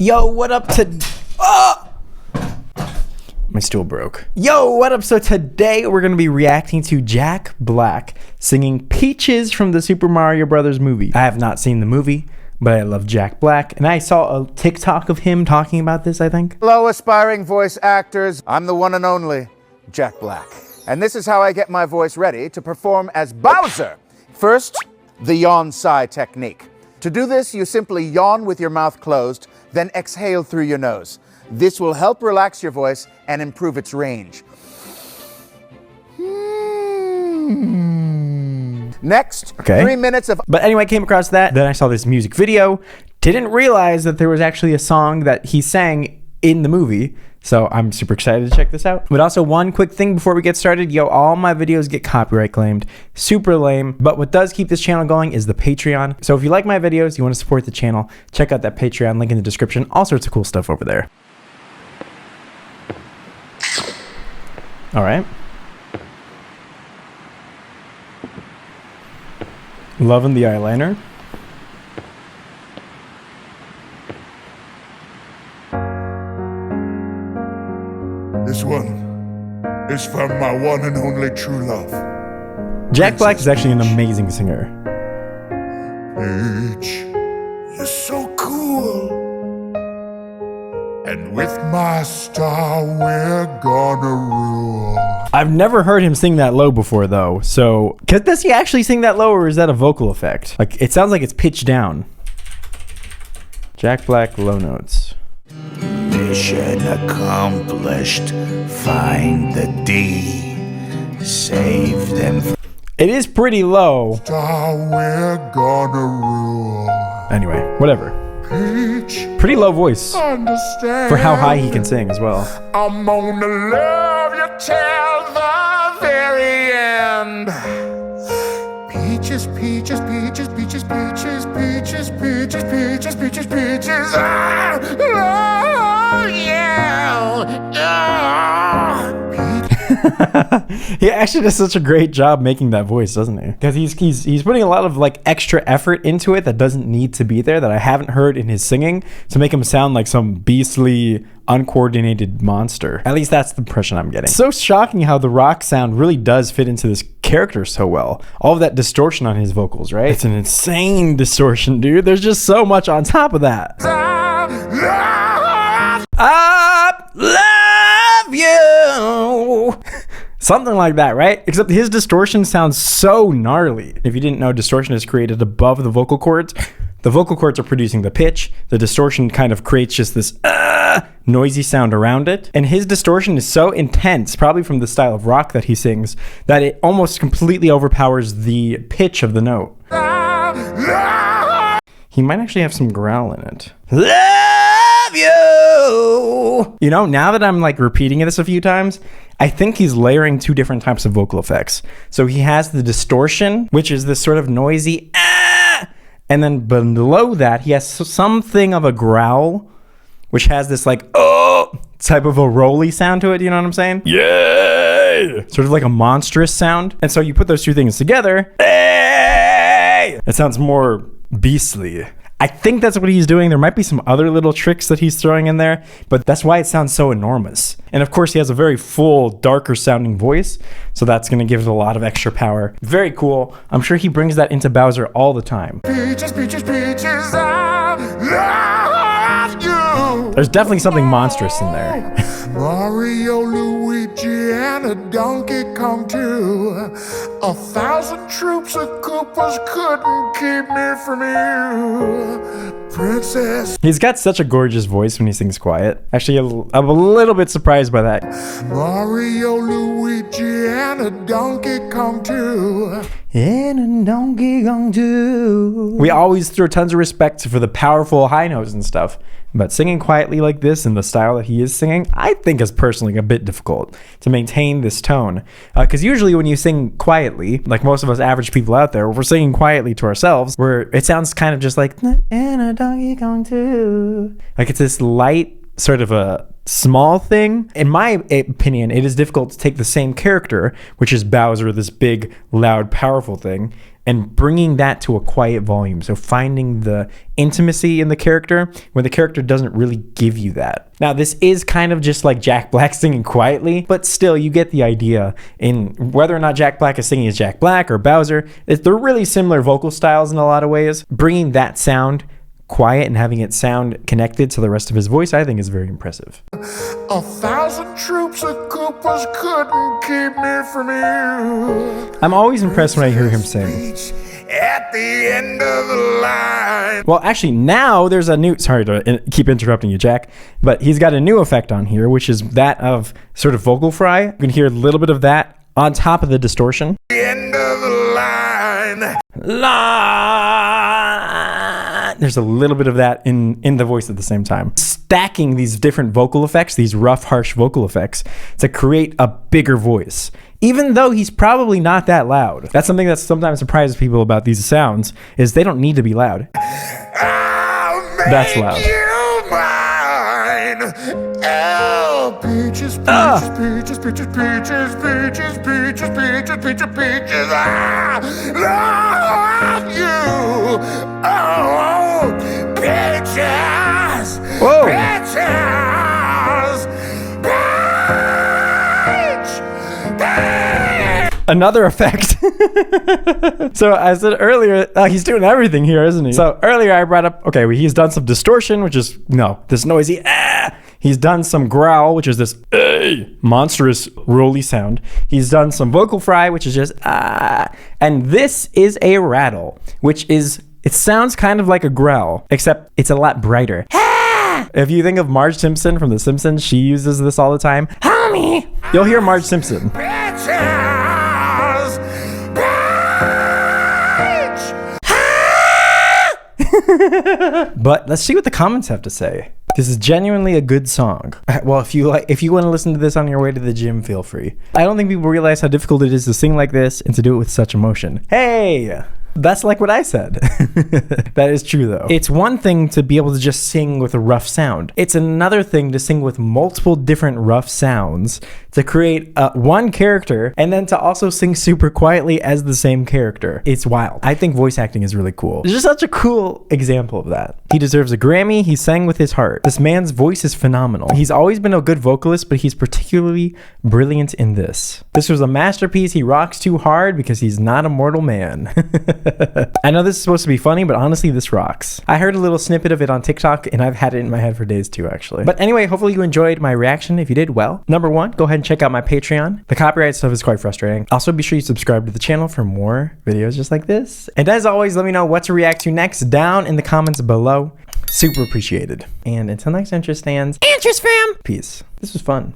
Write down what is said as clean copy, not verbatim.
Yo, what up to... My stool broke. Yo, what up? So today we're going to be reacting to Jack Black singing Peaches from the Super Mario Brothers movie. I have not seen the movie, but I love Jack Black. And I saw a TikTok of him talking about this, I think. Hello, aspiring voice actors. I'm the one and only Jack Black. And this is how I get my voice ready to perform as Bowser. First, the yawn sigh technique. To do this, you simply yawn with your mouth closed, then exhale through your nose. This will help relax your voice and improve its range. Next, 3 minutes of... But anyway, I came across that. Then I saw this music video. Didn't realize that there was actually a song that he sang in the movie. So I'm super excited to check this out. But also one quick thing before we get started. Yo, all my videos get copyright claimed. Super lame. But what does keep this channel going is the Patreon. So if you like my videos, you want to support the channel, check out that Patreon link in the description. All sorts of cool stuff over there. All right. Loving the eyeliner. This one is from my one and only true love. Jack Black is actually an amazing singer. Peach, you're so cool. And with my star, we're gonna rule. I've never heard him sing that low before, though. So, does he actually sing that low, or is that a vocal effect? Like, it sounds like it's pitched down. Jack Black low notes. Mission accomplished. Find the D. Save them. It is pretty low. Star, we're gonna rule. Anyway, whatever. Peach, Pretty low voice understand. for how high he can sing as well. I'm gonna love you till the very end. Peaches, peaches, peaches, peaches, peaches, peaches, peaches, peaches, peaches, peaches. Ah, oh, yeah. Ah. He actually does such a great job making that voice, doesn't he? Because he's putting a lot of like extra effort into it that doesn't need to be there, that I haven't heard in his singing, to make him sound like some beastly, uncoordinated monster. At least that's the impression I'm getting. So shocking how the rock sound really does fit into this character so well. All of that distortion on his vocals, right? It's an insane distortion, dude. There's just so much on top of that. I love you. Something like that, right? Except his distortion sounds so gnarly. If you didn't know, distortion is created above the vocal cords. The vocal cords are producing the pitch. The distortion kind of creates just this noisy sound around it. And his distortion is so intense, probably from the style of rock that he sings, that it almost completely overpowers the pitch of the note. He might actually have some growl in it. Love you! You know, now that I'm like repeating this a few times, I think he's layering two different types of vocal effects. So he has the distortion, which is this sort of noisy and then below that, he has something of a growl, which has this like, oh, type of a rolly sound to it. You know what I'm saying? Yay! Sort of like a monstrous sound. And so you put those two things together, hey! It sounds more beastly. I think that's what he's doing. There might be some other little tricks that he's throwing in there, but that's why it sounds so enormous. And of course, he has a very full, darker sounding voice, so that's going to give it a lot of extra power. Very cool. I'm sure he brings that into Bowser all the time. Peaches, peaches, peaches, I love you. There's definitely something monstrous in there. Mario, Luigi, and a Donkey Kong too. 1,000 troops of Koopas couldn't keep me from you, Princess. He's got such a gorgeous voice when he sings quiet. Actually, I'm a little bit surprised by that. Mario, Luigi, and a Donkey Kong too. And a Donkey Kong too. We always throw tons of respect for the powerful high notes and stuff, but singing quietly like this in the style that he is singing, I think is personally a bit difficult to maintain this tone. Because usually when you sing quietly, like most of us average people out there, we're singing quietly to ourselves, where it sounds kind of just like, and a Donkey Kong too. Like it's this light, sort of a small thing. In my opinion, it is difficult to take the same character, which is Bowser, this big, loud, powerful thing, and bringing that to a quiet volume. So finding the intimacy in the character when the character doesn't really give you that. Now, this is kind of just like Jack Black singing quietly, but still you get the idea in whether or not Jack Black is singing as Jack Black or Bowser. They're really similar vocal styles in a lot of ways. Bringing that sound quiet and having it sound connected to the rest of his voice, I think is very impressive. 1,000 troops of Koopas couldn't keep me from you. I'm always impressed when I hear him sing. At the end of the line. Well, actually, now there's a new, sorry to keep interrupting you, Jack, but he's got a new effect on here, which is that of sort of vocal fry. You can hear a little bit of that on top of the distortion. The end of the line. There's a little bit of that in the voice at the same time. Stacking these different vocal effects, these rough, harsh vocal effects, to create a bigger voice. Even though he's probably not that loud. That's something that sometimes surprises people about these sounds, is they don't need to be loud. That's loud. You mine. Oh, peaches, peaches, peaches, peaches, peaches, peaches, peaches, peaches, peaches. I love you. Oh, peaches. Whoa. Peaches. Another effect. So I said earlier, he's doing everything here, isn't he? So earlier I brought up, okay, he's done some distortion, which is, this noisy, He's done some growl, which is this monstrous rolly sound. He's done some vocal fry, which is just, and this is a rattle, which is, it sounds kind of like a growl, except it's a lot brighter. If you think of Marge Simpson from The Simpsons, she uses this all the time. Homie! You'll hear Marge Simpson. But let's see what the comments have to say. This is genuinely a good song. Well, if you want to listen to this on your way to the gym, feel free. I don't think people realize how difficult it is to sing like this and to do it with such emotion. Hey! That's like what I said. That is true, though. It's one thing to be able to just sing with a rough sound. It's another thing to sing with multiple different rough sounds to create one character and then to also sing super quietly as the same character. It's wild. I think voice acting is really cool. It's just such a cool example of that. He deserves a Grammy. He sang with his heart. This man's voice is phenomenal. He's always been a good vocalist, but he's particularly brilliant in this. This was a masterpiece. He rocks too hard because he's not a mortal man. I know this is supposed to be funny, but honestly, this rocks. I heard a little snippet of it on TikTok, and I've had it in my head for days too, actually. But anyway, hopefully you enjoyed my reaction. If you did, well, number one, go ahead and check out my Patreon. The copyright stuff is quite frustrating. Also, be sure you subscribe to the channel for more videos just like this. And as always, let me know what to react to next down in the comments below. Super appreciated. And until next time, Tristan, Interest fam! Peace. This was fun.